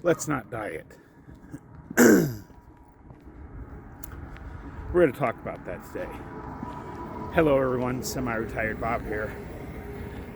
Let's not diet. We're going to talk about that today. Hello everyone, Semi-Retired Bob here.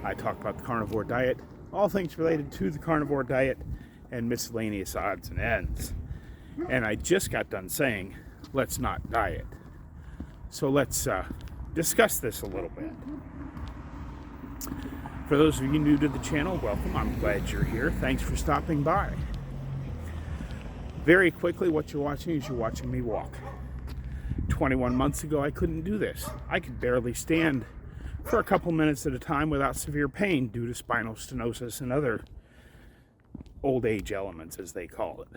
I talk about the carnivore diet, all things related to the carnivore diet, and miscellaneous odds and ends. And I just got done saying, let's not diet. So let's discuss this a little bit. For those of you new to the channel, welcome. I'm glad you're here. Thanks for stopping by. Very quickly, what you're watching is you're watching me walk. 21 months ago, I couldn't do this. I could barely stand for a couple minutes at a time without severe pain due to spinal stenosis and other old age elements, as they call it.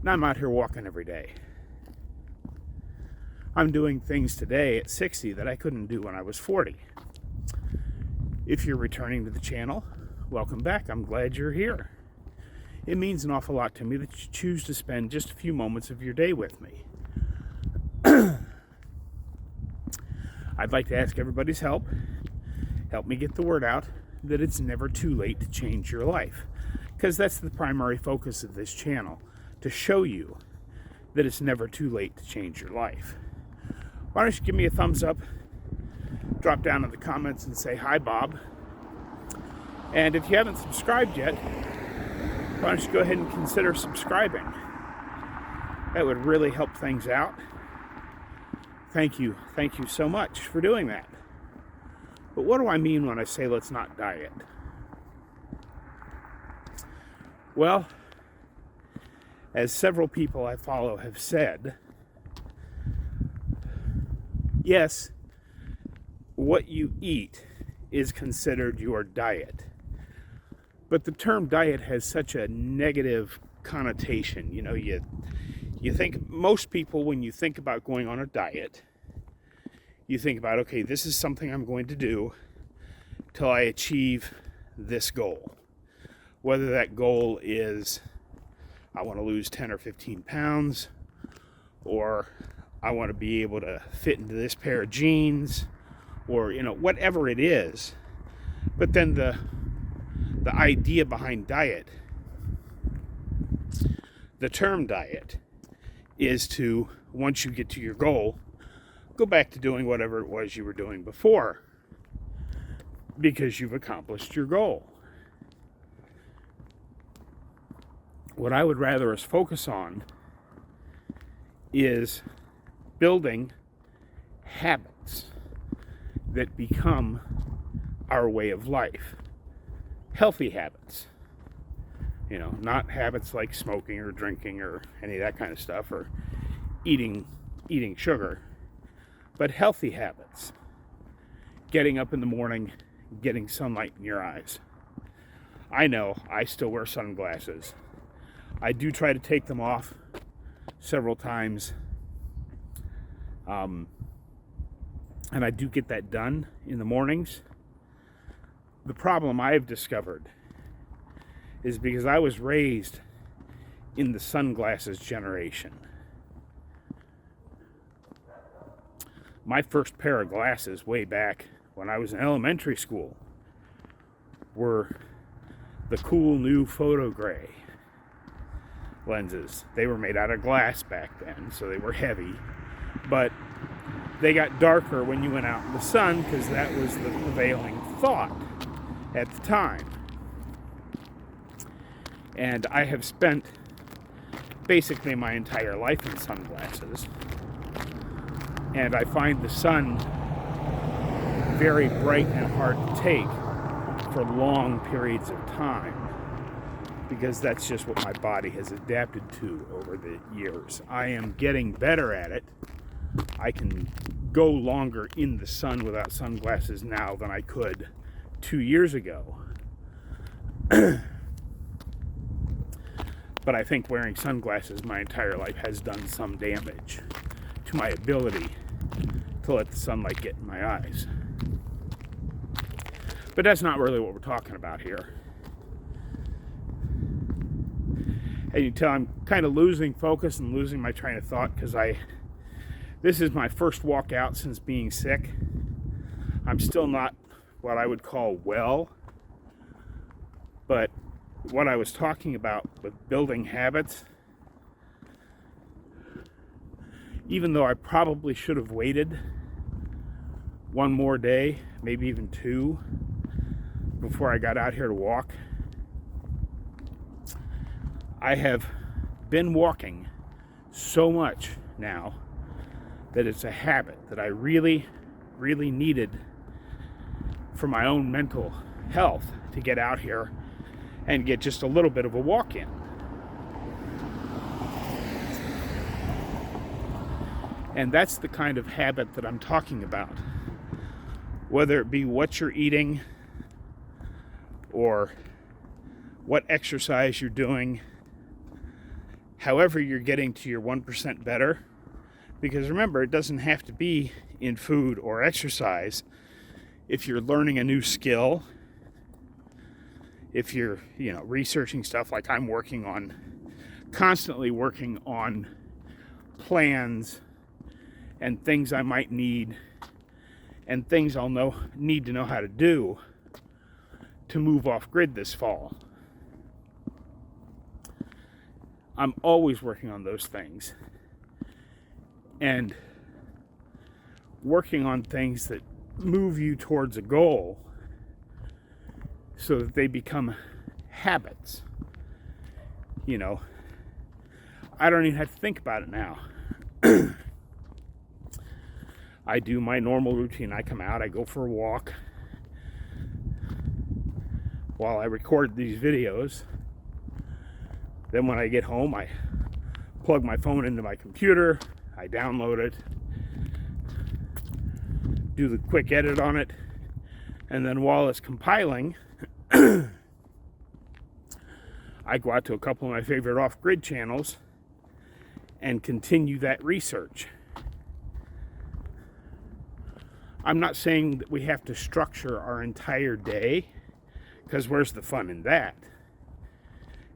Now I'm out here walking every day. I'm doing things today at 60 that I couldn't do when I was 40. If you're returning to the channel, welcome back. I'm glad you're here. It means an awful lot to me that you choose to spend just a few moments of your day with me. I'd like to ask everybody's help. Help me get the word out that it's never too late to change your life. Because that's the primary focus of this channel, to show you that it's never too late to change your life. Why don't you give me a thumbs up, drop down in the comments and say, hi Bob. And if you haven't subscribed yet, why don't you go ahead and consider subscribing? That would really help things out. Thank you so much for doing that. But what do I mean when I say let's not diet? Well, as several people I follow have said, yes, what you eat is considered your diet. But the term diet has such a negative connotation. You know, you think, most people, when you think about going on a diet, you think about, okay, this is something I'm going to do till I achieve this goal. Whether that goal is, I want to lose 10 or 15 pounds, or I want to be able to fit into this pair of jeans, or, you know, whatever it is. But then the idea behind diet, the term diet, is to, once you get to your goal, go back to doing whatever it was you were doing before, because you've accomplished your goal. What I would rather us focus on is building habits that become our way of life. Healthy habits. You know, not habits like smoking or drinking or any of that kind of stuff, or eating sugar, but healthy habits. Getting up in the morning, getting sunlight in your eyes. I know, I still wear sunglasses. I do try to take them off several times. And I do get that done in the mornings. The problem I've discovered is because I was raised in the sunglasses generation. My first pair of glasses way back when I was in elementary school were the cool new photo gray lenses. They were made out of glass back then, so they were heavy, but they got darker when you went out in the sun because that was the prevailing thought at the time. And I have spent basically my entire life in sunglasses, and I find the sun very bright and hard to take for long periods of time, because that's just what my body has adapted to over the years. I am getting better at it. I can go longer in the sun without sunglasses now than I could 2 years ago. But I think wearing sunglasses my entire life has done some damage to my ability to let the sunlight get in my eyes. But that's not really what we're talking about here. And you can tell I'm kind of losing focus and losing my train of thought because this is my first walk out since being sick. I'm still not what I would call well, but what I was talking about with building habits, even though I probably should have waited one more day, maybe even two, before I got out here to walk, I have been walking so much now that it's a habit that I really, really needed for my own mental health to get out here and get just a little bit of a walk in. And that's the kind of habit that I'm talking about. Whether it be what you're eating or what exercise you're doing, however you're getting to your 1% better. Because remember, it doesn't have to be in food or exercise. If you're learning a new skill, if you're, researching stuff like I'm working on, constantly working on plans and things I might need and things I'll need to know how to do to move off grid this fall. I'm always working on those things and working on things that move you towards a goal so that they become habits. I don't even have to think about it now. I do my normal routine. I come out, I go for a walk while I record these videos. Then when I get home, I plug my phone into my computer, I download it, do the quick edit on it, and then while it's compiling, I go out to a couple of my favorite off-grid channels and continue that research. I'm not saying that we have to structure our entire day, because where's the fun in that?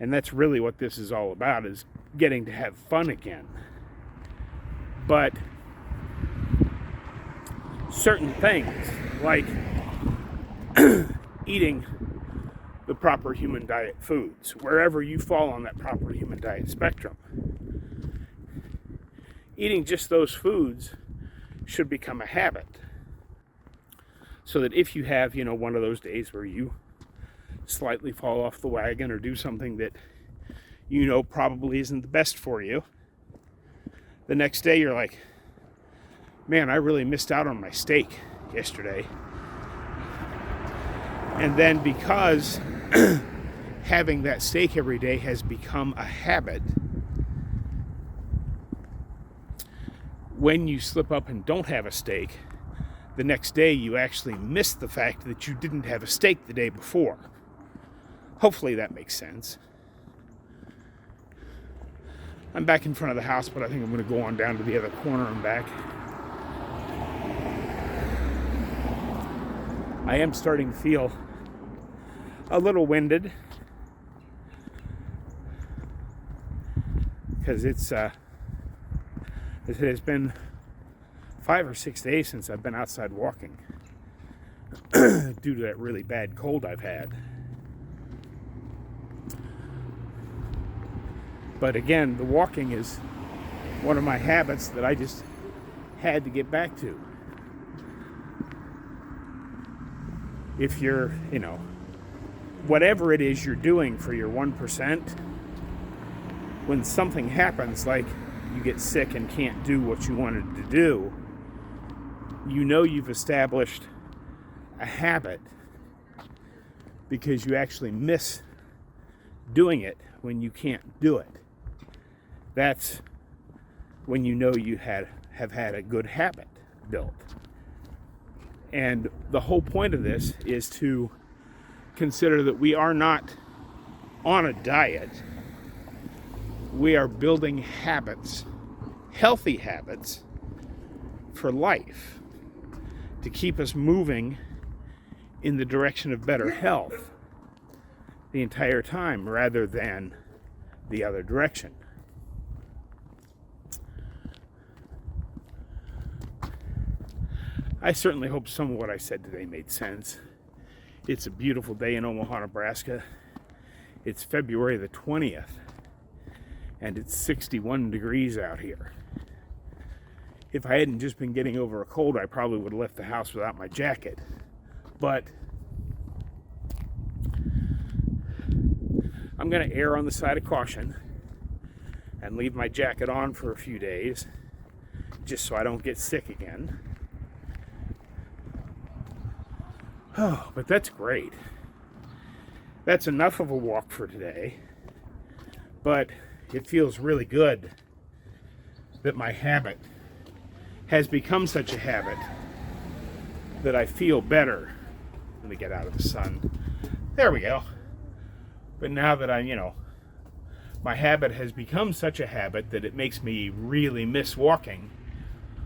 And that's really what this is all about, is getting to have fun again. But certain things, like eating the proper human diet foods, wherever you fall on that proper human diet spectrum, eating just those foods should become a habit. So that if you have, one of those days where you slightly fall off the wagon or do something that probably isn't the best for you, the next day you're like, man, I really missed out on my steak yesterday. And then because having that steak every day has become a habit, when you slip up and don't have a steak, the next day you actually miss the fact that you didn't have a steak the day before. Hopefully that makes sense. I'm back in front of the house, but I think I'm going to go on down to the other corner and back. I am starting to feel a little winded because it has been 5 or 6 days since I've been outside walking due to that really bad cold I've had. But again, the walking is one of my habits that I just had to get back to. If you're, whatever it is you're doing for your 1%, when something happens, like you get sick and can't do what you wanted to do, you've established a habit because you actually miss doing it when you can't do it. That's when you have had a good habit built. And the whole point of this is to consider that we are not on a diet. We are building habits, healthy habits, for life, to keep us moving in the direction of better health the entire time rather than the other direction. I certainly hope some of what I said today made sense. It's a beautiful day in Omaha, Nebraska. It's February the 20th, and it's 61 degrees out here. If I hadn't just been getting over a cold, I probably would have left the house without my jacket. But I'm going to err on the side of caution and leave my jacket on for a few days, just so I don't get sick again. Oh, but that's great. That's enough of a walk for today. But it feels really good that my habit has become such a habit that I feel better. Let me get out of the sun. There we go. But now that my habit has become such a habit that it makes me really miss walking,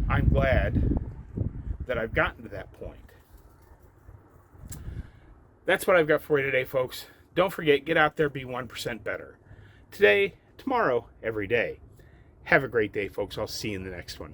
I'm glad that I've gotten to that point. That's what I've got for you today, folks. Don't forget, get out there, be 1% better. Today, tomorrow, every day. Have a great day, folks. I'll see you in the next one.